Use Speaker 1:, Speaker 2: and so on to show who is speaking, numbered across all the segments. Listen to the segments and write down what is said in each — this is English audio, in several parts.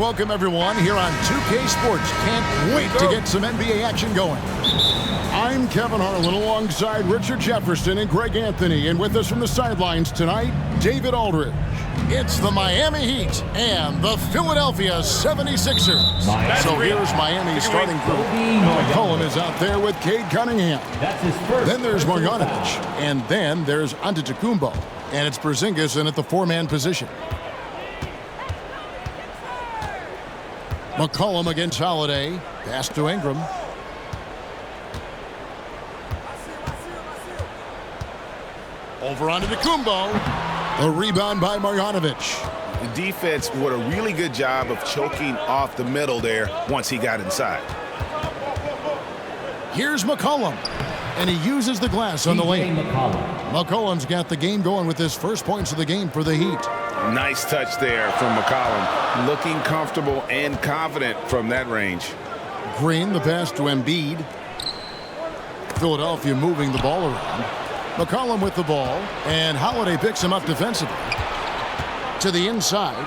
Speaker 1: welcome everyone here on 2K Sports. Can't wait to get some NBA action going. I'm Kevin Harlan alongside Richard Jefferson and Greg Anthony, and with us from the sidelines tonight, David Aldridge. It's the Miami Heat and the Philadelphia 76ers. So here's Miami's starting group. McCollum is out there with Cade Cunningham. Then there's Marjanovic, and then there's Antetokounmpo, and it's Porzingis in at the four-man position. McCollum against Holiday. Pass to Ingram. Over onto Antetokounmpo. A rebound by Marjanovic.
Speaker 2: The defense did a really good job of choking off the middle there once he got inside.
Speaker 1: Here's McCollum. And he uses the glass on the lane. McCollum's got the game going with his first points of the game for the Heat.
Speaker 2: Nice touch there from McCollum. Looking comfortable and confident from that range.
Speaker 1: Green, the pass to Embiid. Philadelphia moving the ball around. McCollum with the ball. And Holiday picks him up defensively. To the inside.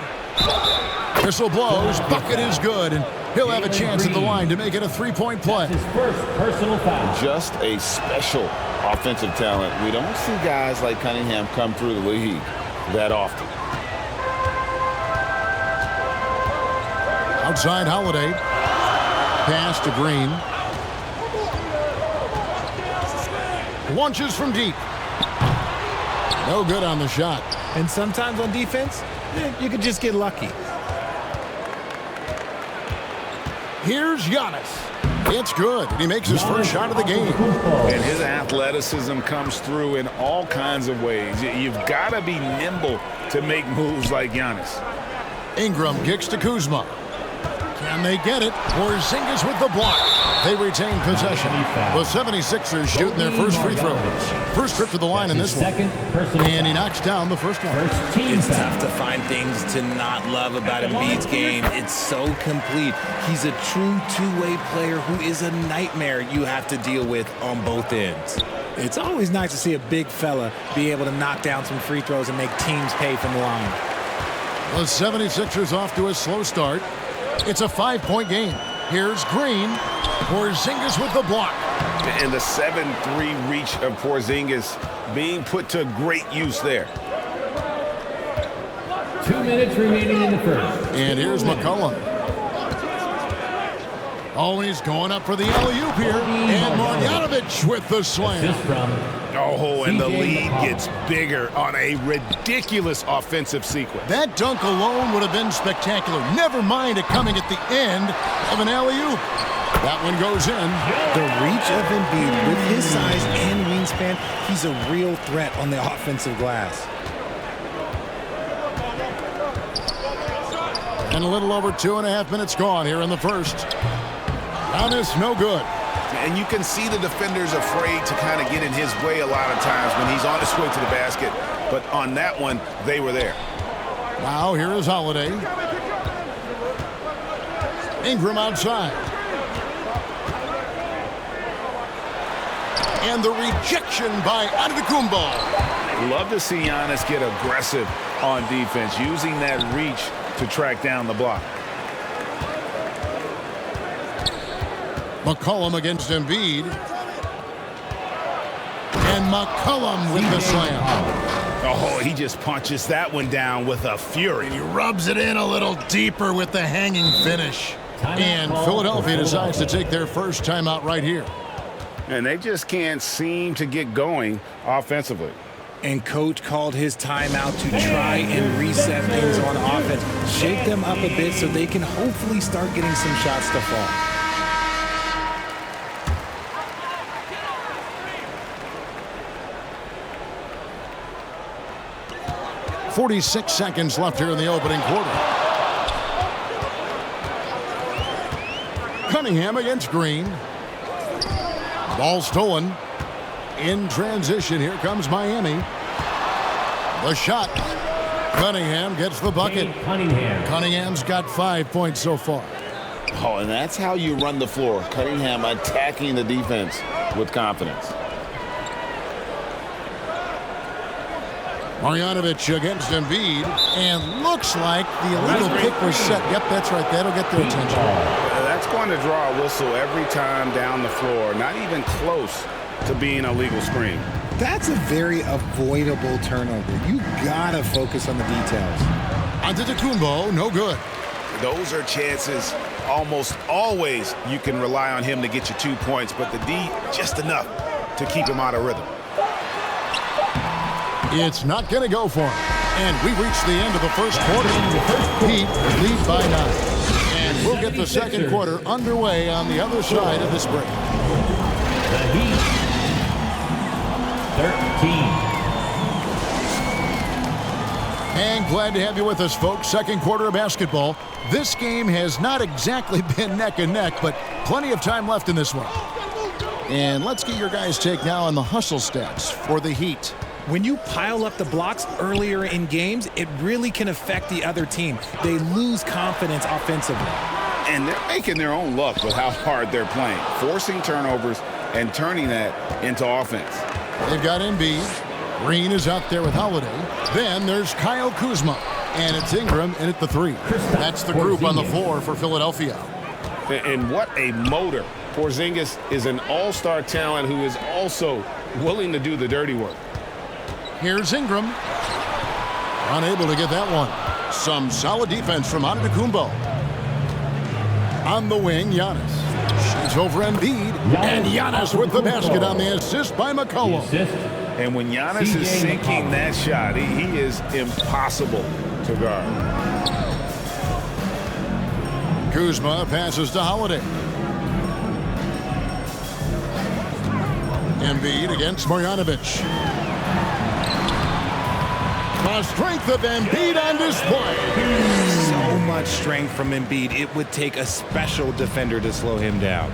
Speaker 1: Whistle blows. Bucket is good. And he'll have a chance at the line to make it a three-point play.
Speaker 3: His first personal foul.
Speaker 2: Just a special offensive talent. We don't see guys like Cunningham come through the league that often.
Speaker 1: Outside Holiday. Pass to Green. Launches from deep. No good on the shot.
Speaker 4: And sometimes on defense, you could just get lucky.
Speaker 1: Here's Giannis. It's good. He makes his first shot of the game.
Speaker 2: And his athleticism comes through in all kinds of ways. You've got to be nimble to make moves like Giannis.
Speaker 1: Ingram kicks to Kuzma. Can they get it? Porzingis with the block. They retain possession. The 76ers shooting their first free throws. First trip to the line in this one. And he knocks down the first one.
Speaker 5: It's tough to find things to not love about Embiid's game. It's so complete. He's a true two-way player who is a nightmare you have to deal with on both ends.
Speaker 4: It's always nice to see a big fella be able to knock down some free throws and make teams pay from the line.
Speaker 1: The 76ers off to a slow start. It's a 5-point game. Here's Green. Porzingis with the block.
Speaker 2: And the 7-3 reach of Porzingis being put to great use there.
Speaker 3: 2 minutes remaining in the first.
Speaker 1: And here's McCollum. Oh, he's going up for the alley-oop here. And Marjanovic with the slam.
Speaker 2: Oh, and the lead gets bigger on a ridiculous offensive sequence.
Speaker 1: That dunk alone would have been spectacular. Never mind it coming at the end of an alley-oop. That one goes in.
Speaker 4: The reach of Embiid with his size and wingspan, he's a real threat on the offensive glass.
Speaker 1: And a little over 2.5 minutes gone here in the first. Giannis, no good.
Speaker 2: And you can see the defenders afraid to kind of get in his way a lot of times when he's on his way to the basket. But on that one, they were there.
Speaker 1: Now here is Holiday. Ingram outside. And the rejection by Antetokounmpo.
Speaker 2: Love to see Giannis get aggressive on defense, using that reach to track down the block.
Speaker 1: McCollum against Embiid. And McCollum with the slam.
Speaker 2: Oh, he just punches that one down with a fury.
Speaker 1: He rubs it in a little deeper with the hanging finish. And Philadelphia decides to take their first timeout right here.
Speaker 2: And they just can't seem to get going offensively.
Speaker 4: And coach called his timeout to try and reset things on offense. Shake them up a bit so they can hopefully start getting some shots to fall.
Speaker 1: 46 seconds left here in the opening quarter. Cunningham against Green. Ball stolen. In transition, here comes Miami. The shot. Cunningham gets the bucket. Cunningham's got 5 points so far.
Speaker 2: Oh, and that's how you run the floor. Cunningham attacking the defense with confidence.
Speaker 1: Marjanovic against Embiid. And looks like the illegal kick was set. Yep, that's right. That'll get their attention.
Speaker 2: That's going to draw a whistle every time down the floor. Not even close to being a legal screen.
Speaker 4: That's a very avoidable turnover. You gotta focus on the details.
Speaker 1: Antetokounmpo, no good.
Speaker 2: Those are chances almost always you can rely on him to get you 2 points, but the D just enough to keep him out of rhythm.
Speaker 1: It's not going to go for him. And we've reached the end of the first quarter. Heat lead by 9. And we'll get the second quarter underway on the other side of this break.
Speaker 3: The Heat, 13.
Speaker 1: And glad to have you with us, folks. Second quarter of basketball. This game has not exactly been neck and neck, but plenty of time left in this one. And let's get your guys' take now on the hustle stats for the Heat.
Speaker 4: When you pile up the blocks earlier in games, it really can affect the other team. They lose confidence offensively.
Speaker 2: And they're making their own luck with how hard they're playing, forcing turnovers and turning that into offense.
Speaker 1: They've got Embiid. Green is out there with Holiday. Then there's Kyle Kuzma. And it's Ingram in at the 3. That's the group on the floor for Philadelphia.
Speaker 2: And what a motor. Porzingis is an all-star talent who is also willing to do the dirty work.
Speaker 1: Here's Ingram. Unable to get that one. Some solid defense from Antetokounmpo. On the wing, Giannis. She's over Embiid. And Giannis with the basket on the assist by McCollum.
Speaker 2: And when Giannis is sinking that shot, he is impossible to guard.
Speaker 1: Kuzma passes to Holiday. Embiid against Marjanovic. The strength of Embiid on display.
Speaker 4: So much strength from Embiid. It would take a special defender to slow him down.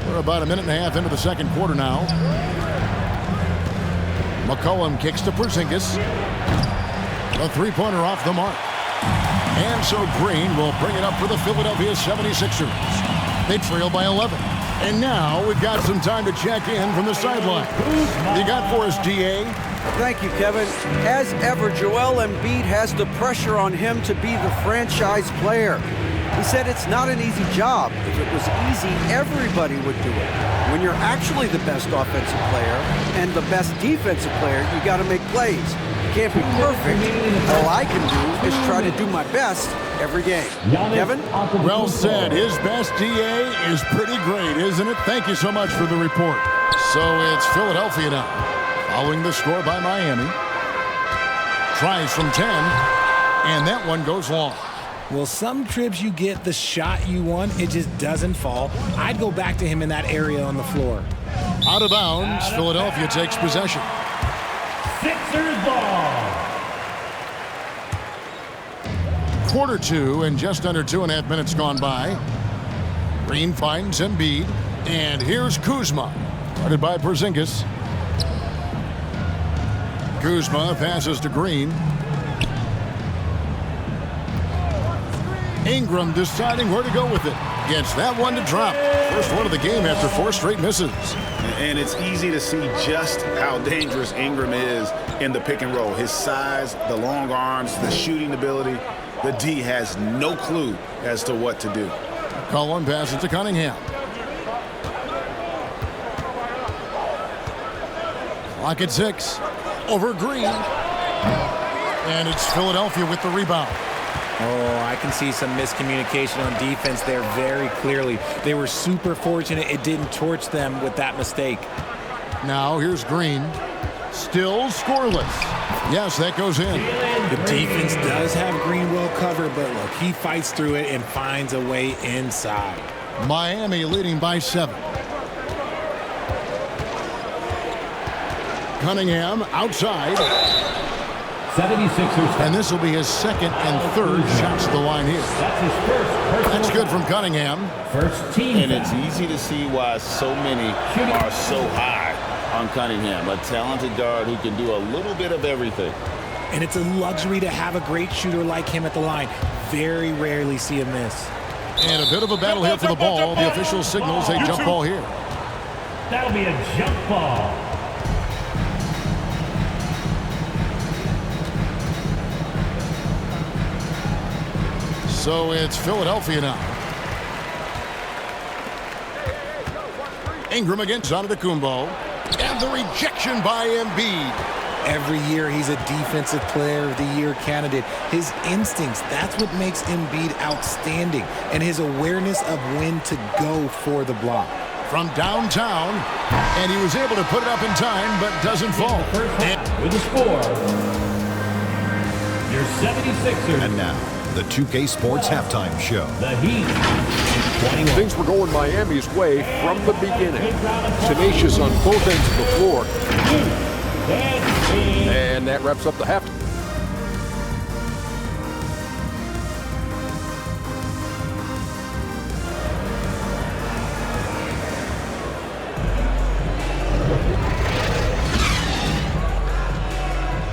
Speaker 1: We're about a minute and a half into the second quarter now. McCollum kicks to Porzingis. The three-pointer off the mark. And so Green will bring it up for the Philadelphia 76ers. They trail by 11. And now we've got some time to check in from the sideline. You got for us, DA?
Speaker 6: Thank you, Kevin. As ever, Joel Embiid has the pressure on him to be the franchise player. He said it's not an easy job. If it was easy, everybody would do it. When you're actually the best offensive player and the best defensive player, you got to make plays. You can't be perfect. All I can do is try to do my best every game. Kevin?
Speaker 1: Well said. His best, DA, is pretty great, isn't it? Thank you so much for the report. So it's Philadelphia now, following the score by Miami. Tries from 10, and that one goes long.
Speaker 4: Well, some trips you get the shot you want, it just doesn't fall. I'd go back to him in that area on the floor.
Speaker 1: Out of bounds, Philadelphia takes possession.
Speaker 3: Sixers ball.
Speaker 1: Quarter 2 and just under 2.5 minutes gone by. Green finds Embiid, and here's Kuzma, guarded by Porzingis. Kuzma passes to Green. Ingram deciding where to go with it. Gets that one to drop. First one of the game after 4 straight misses.
Speaker 2: And it's easy to see just how dangerous Ingram is in the pick and roll. His size, the long arms, the shooting ability. The D has no clue as to what to do.
Speaker 1: Cullen passes to Cunningham. Clock at 6. Over Green. And it's Philadelphia with the rebound.
Speaker 4: Oh, I can see some miscommunication on defense there very clearly. They were super fortunate it didn't torch them with that mistake.
Speaker 1: Now here's Green. Still scoreless. Yes, that goes in.
Speaker 4: The defense does have Green well covered, but look, he fights through it and finds a way inside.
Speaker 1: Miami leading by 7. Cunningham outside.
Speaker 3: 76ers.
Speaker 1: And this will be his second and third shots to the line here.
Speaker 3: That's his first personal
Speaker 1: That's good from Cunningham.
Speaker 3: First team.
Speaker 7: And it's easy to see why so many are so high on Cunningham, a talented guard who can do a little bit of everything.
Speaker 4: And it's a luxury to have a great shooter like him at the line. Very rarely see him miss.
Speaker 1: And a bit of a battle here for the ball. The official signals a jump ball here.
Speaker 3: That'll be a jump ball.
Speaker 1: So it's Philadelphia now. Ingram against Antetokounmpo. And the rejection by Embiid.
Speaker 4: Every year he's a Defensive Player of the Year candidate. His instincts, that's what makes Embiid outstanding. And his awareness of when to go for the block.
Speaker 1: From downtown, and he was able to put it up in time, but doesn't fall.
Speaker 3: With the score, your 76ers.
Speaker 8: And now, the 2K Sports Halftime Show.
Speaker 3: The Heat. 21.
Speaker 9: Things were going Miami's way from the beginning. Tenacious on both ends of the floor. And that wraps up the halftime.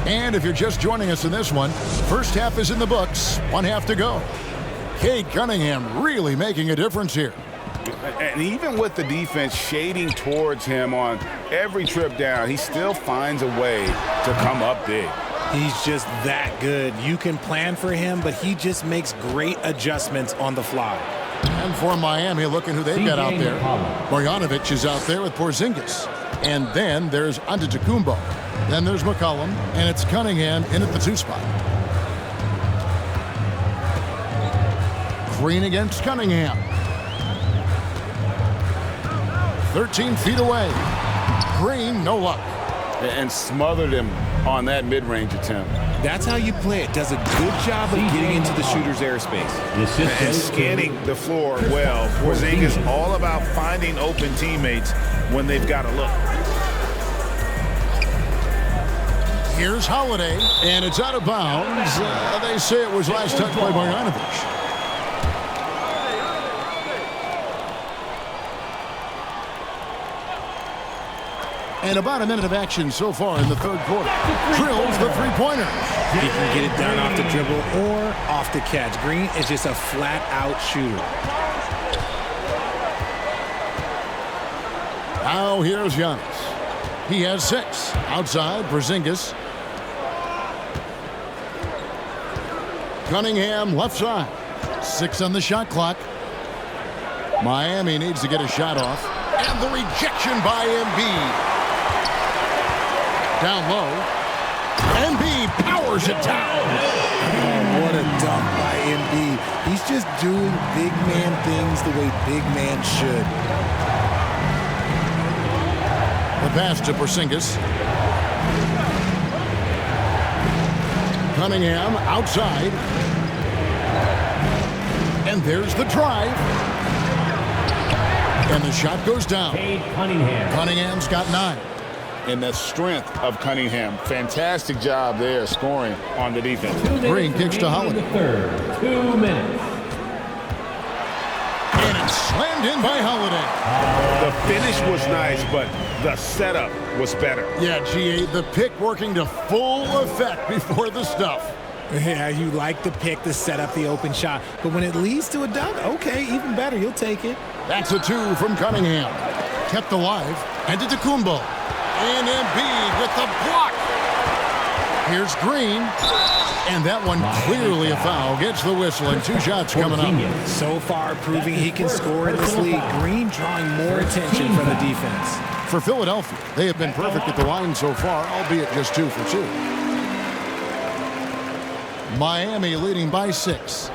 Speaker 1: And if you're just joining us in this one, first half is in the books. 1 half to go. Cade Cunningham really making a difference here.
Speaker 2: And even with the defense shading towards him on every trip down, he still finds a way to come up big.
Speaker 4: He's just that good. You can plan for him, but he just makes great adjustments on the fly.
Speaker 1: And for Miami, look at who they've got out there. Bogdanovic is out there with Porzingis. And then there's Antetokounmpo. Then there's McCollum, and it's Cunningham in at the 2 spot. Green against Cunningham. 13 feet away. Green, no luck.
Speaker 2: And smothered him on that mid-range attempt.
Speaker 4: That's how you play it. Does a good job of getting into the shooter's airspace.
Speaker 2: And scanning the floor well. Porzingis is all about finding open teammates when they've got a look.
Speaker 1: Here's Holiday, and it's out of bounds. They say it was last touched by Bogdanovic. And about a minute of action so far in the third quarter. Drills the three-pointer.
Speaker 4: He can get it done off the dribble or off the catch. Green is just a flat-out shooter.
Speaker 1: Now here's Giannis. He has 6. Outside, Porzingis. Cunningham left side. 6 on the shot clock. Miami needs to get a shot off. And the rejection by Embiid. Down low. Embiid powers it down.
Speaker 4: Oh, what a dunk by Embiid. He's just doing big man things the way big man should.
Speaker 1: The pass to Porzingis. Cunningham outside. And there's the drive. And the shot goes down.
Speaker 3: Cade Cunningham.
Speaker 1: Cunningham's got 9.
Speaker 2: And the strength of Cunningham. Fantastic job there scoring on the defense.
Speaker 1: Green kicks to Holiday.
Speaker 3: Third, 2 minutes.
Speaker 1: And it's slammed in by Holiday.
Speaker 2: The finish was nice, but the setup was better.
Speaker 1: Yeah, GA, the pick working to full effect before the stuff.
Speaker 4: Yeah, you like the pick to set up the open shot. But when it leads to a dunk, okay, even better. You'll take it.
Speaker 1: That's a 2 from Cunningham. Kept alive. And to Antetokounmpo. And Embiid with the block. Here's Green. And that one clearly a foul. Gets the whistle and 2 shots coming up.
Speaker 4: So far proving he can score in this league. Green drawing more attention from the defense.
Speaker 1: For Philadelphia, they have been perfect at the line so far, albeit just 2 for 2. Miami leading by 6.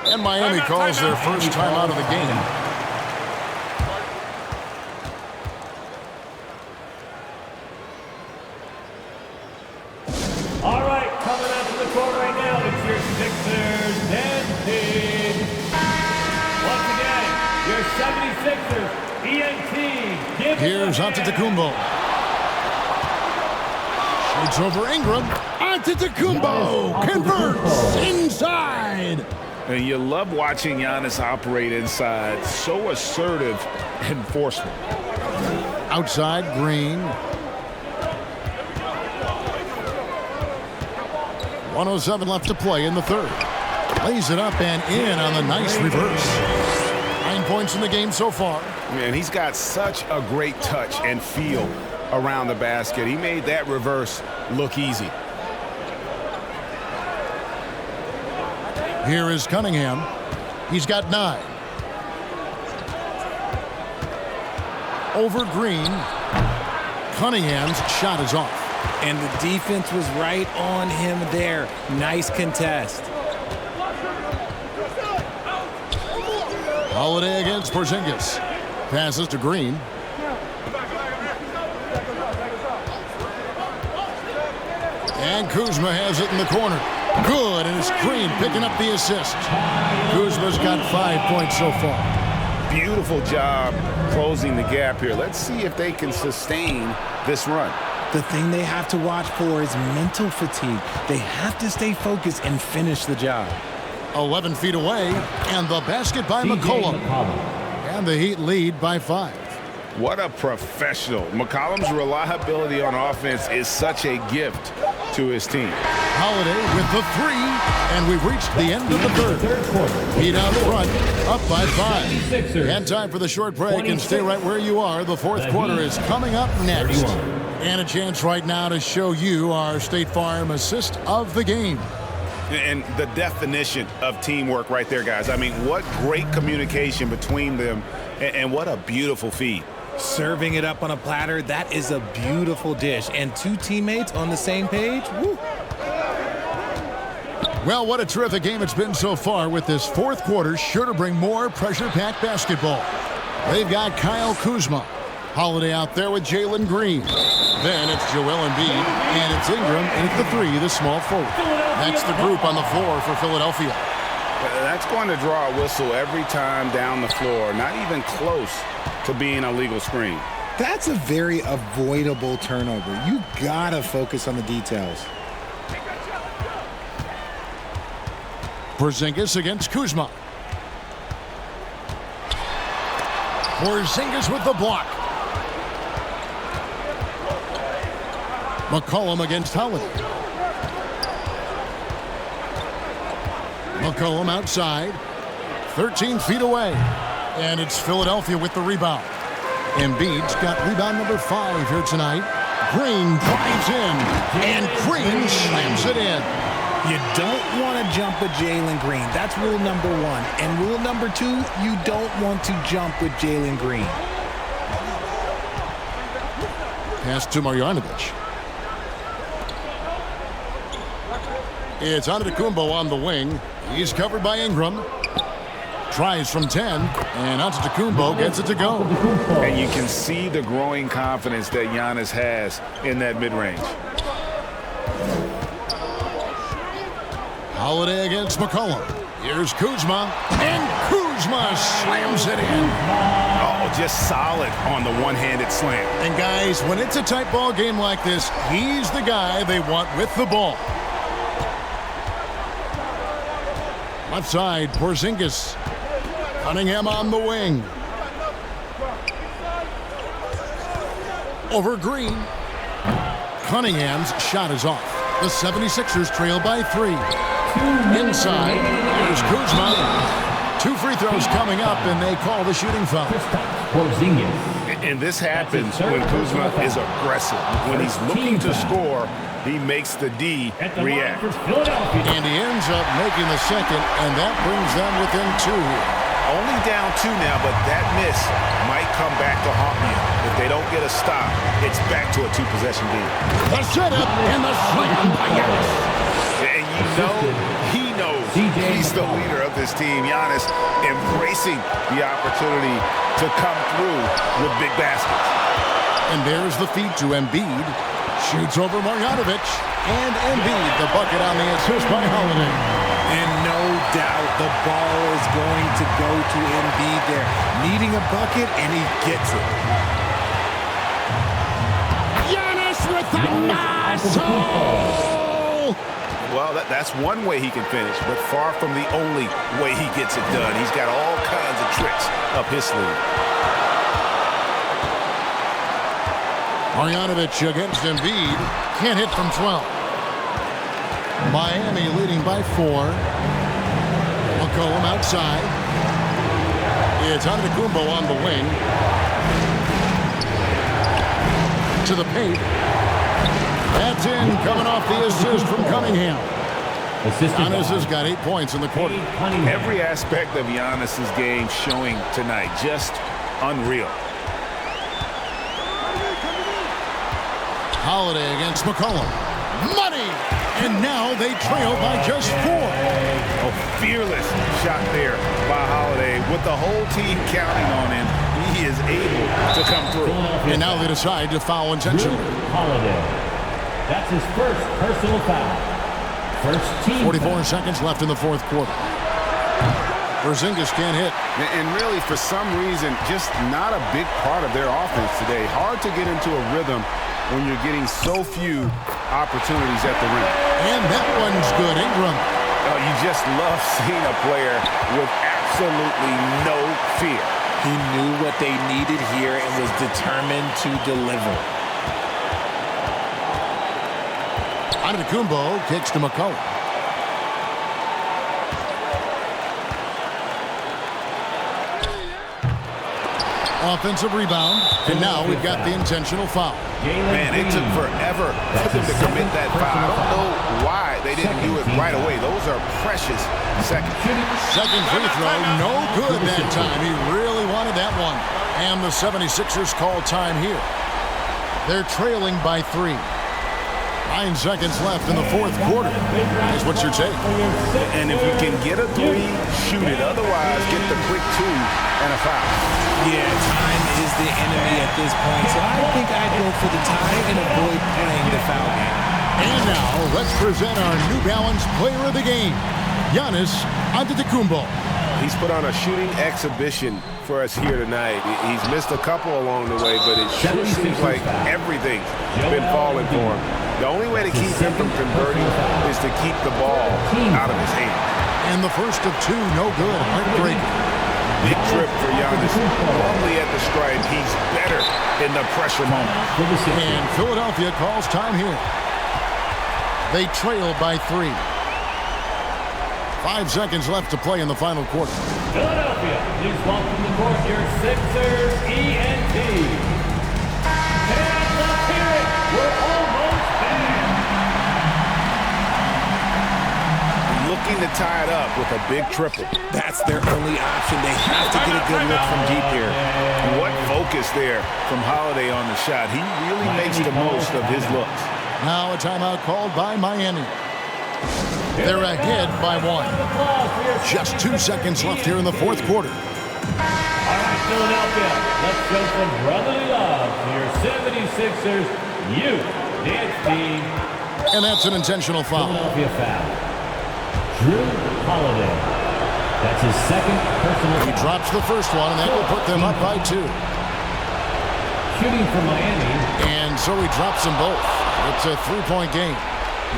Speaker 1: And Miami calls their first time out of the game.
Speaker 3: All right, coming out to the court right now, it's your Sixers and Heat. Once again, your 76ers, ENT.
Speaker 1: Here's Antetokounmpo. Shoots over Ingram. Antetokounmpo converts inside.
Speaker 2: And you love watching Giannis operate inside. So assertive and forceful.
Speaker 1: Outside, Green. 1:07 left to play in the third. Lays it up and in on the nice reverse. 9 points in the game so far.
Speaker 2: Man, he's got such a great touch and feel around the basket. He made that reverse look easy.
Speaker 1: Here is Cunningham. He's got 9. Over Green. Cunningham's shot is off.
Speaker 5: And the defense was right on him there. Nice contest.
Speaker 1: Holiday against Porzingis. Passes to Green. And Kuzma has it in the corner. Good, and it's Green picking up the assist. Kuzma's got 5 points so far.
Speaker 2: Beautiful job closing the gap here. Let's see if they can sustain this run.
Speaker 5: The thing they have to watch for is mental fatigue. They have to stay focused and finish the job.
Speaker 1: 11 feet away, and the basket by McCollum. And the Heat lead by 5.
Speaker 2: What a professional. McCollum's reliability on offense is such a gift to his team.
Speaker 1: Holiday with the 3, and we've reached the end of the third. Heat out front, up by 5. And time for the short break, and stay right where you are. The fourth quarter is coming up next. And a chance right now to show you our State Farm assist of the game.
Speaker 2: And the definition of teamwork right there, guys. I mean, what great communication between them, and what a beautiful feed.
Speaker 5: Serving it up on a platter, that is a beautiful dish. And 2 teammates on the same page, woo.
Speaker 1: Well, what a terrific game it's been so far, with this fourth quarter sure to bring more pressure-packed basketball. They've got Kyle Kuzma. Holiday out there with Jalen Green. Then it's Joel Embiid, and it's Ingram, and it's the 3, the small forward. That's the group on the floor for Philadelphia.
Speaker 2: That's going to draw a whistle every time down the floor. Not even close to being a legal screen.
Speaker 4: That's a very avoidable turnover. You gotta focus on the details.
Speaker 1: Porzingis against Kuzma. Porzingis with the block. McCollum against Holiday. McCollum outside. 13 feet away. And it's Philadelphia with the rebound. Embiid's got rebound number 5 here tonight. Green drives in. And Green slams it in.
Speaker 5: You don't want to jump with Jalen Green. That's rule number 1. And rule number 2, you don't want to jump with Jalen Green.
Speaker 1: Pass to Marjanovic. It's Antetokounmpo on the wing. He's covered by Ingram. Tries from 10, and Antetokounmpo gets it to go.
Speaker 2: And you can see the growing confidence that Giannis has in that mid-range.
Speaker 1: Holiday against McCollum. Here's Kuzma, and Kuzma slams it in.
Speaker 2: Oh, just solid on the one-handed slam.
Speaker 1: And guys, when it's a tight ball game like this, he's the guy they want with the ball. Left side, Porzingis. Cunningham on the wing. Over Green. Cunningham's shot is off. The 76ers trail by 3. Inside, here's Kuzma. 2 free throws coming up, and they call the shooting foul.
Speaker 2: And this happens when Kuzma is aggressive. When he's looking to score, he makes the D react.
Speaker 1: And he ends up making the second, and that brings them within 2 here.
Speaker 2: Only down 2 now, but that miss might come back to haunt you. If they don't get a stop, it's back to a 2-possession game.
Speaker 1: The setup and the slam by Giannis.
Speaker 2: And you know, he knows he's the leader of this team. Giannis embracing the opportunity to come through with big baskets.
Speaker 1: And there's the feed to Embiid. Shoots over Marjanovic. And Embiid, the bucket on the assist by Holiday.
Speaker 5: And no doubt the ball is going to go to Embiid there. Needing a bucket, and he gets it.
Speaker 1: Giannis with the nozzle!
Speaker 2: Well, that's one way he can finish, but far from the only way he gets it done. He's got all kinds of tricks up his sleeve.
Speaker 1: Marjanovic against Embiid. Can't hit from 12. Miami leading by 4. McCollum outside. It's Antetokounmpo on the wing. To the paint. That's in, coming off the assist from Cunningham. Giannis has got 8 points in the quarter.
Speaker 2: Every aspect of Giannis's game showing tonight, just unreal.
Speaker 1: Holiday against McCollum. Money! And now they trail by just 4.
Speaker 2: A fearless shot there by Holiday. With the whole team counting on him, he is able to come through.
Speaker 1: And now they decide to foul intentionally.
Speaker 3: Holiday. That's his first personal foul. First team
Speaker 1: 44 seconds left in the fourth quarter. Porzingis can't hit.
Speaker 2: And really, for some reason, just not a big part of their offense today. Hard to get into a rhythm when you're getting so few opportunities at the rim.
Speaker 1: And that one's good. Ingram.
Speaker 2: You just love seeing a player with absolutely no fear.
Speaker 5: He knew what they needed here and was determined to deliver.
Speaker 1: Antetokounmpo kicks to McCollum. Offensive rebound, and now we've got the intentional foul.
Speaker 2: Man, it took forever for them to commit that foul. I don't know why they didn't do it right away. Those are precious seconds.
Speaker 1: Second free throw, no good that time. He really wanted that one. And the 76ers call time here. They're trailing by 3. 9 seconds left in the fourth quarter. Is what you're taking.
Speaker 2: And if you can get a 3, shoot it. Otherwise, get the quick 2 and a foul.
Speaker 5: Yeah, time is the enemy at this point, so I think I'd go for the tie and avoid playing the foul game.
Speaker 1: And now, let's present our New Balance player of the game, Giannis Antetokounmpo.
Speaker 9: He's put on a shooting exhibition for us here tonight. He's missed a couple along the way, but it sure seems like everything's been falling for him. The only way to keep him from converting is to keep the ball out of his hand.
Speaker 1: And the first of 2, no good. Heartbreaker.
Speaker 2: Big trip for Giannis. Lovely at the stripe. He's better in the pressure moment.
Speaker 1: And Philadelphia calls time here. They trail by 3. 5 seconds left to play in the final quarter.
Speaker 3: Philadelphia, please welcome to court your Sixers ENT. And let's hear it. We're almost there.
Speaker 2: Looking to tie it up with a big triple.
Speaker 5: That's their only option. They have to get a good look from deep here.
Speaker 2: What focus there from Holiday on the shot. He really makes the most of his looks.
Speaker 1: Now a timeout called by Miami. They're ahead by 1. Just 2 seconds left here in the fourth quarter.
Speaker 3: All right, Philadelphia, let's show some brotherly love to your 76ers youth dance team.
Speaker 1: And that's an intentional foul.
Speaker 3: Philadelphia foul. Drew Holiday. That's his second personal foul.
Speaker 1: He drops the first one, and that will put them up by 2.
Speaker 3: Shooting for Miami.
Speaker 1: And so he drops them both. It's a 3-point game.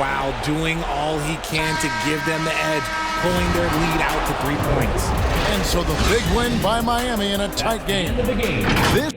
Speaker 5: Wow, doing all he can to give them the edge, pulling their lead out to 3 points.
Speaker 1: And so the big win by Miami in a tight game.
Speaker 3: End of the game.
Speaker 1: This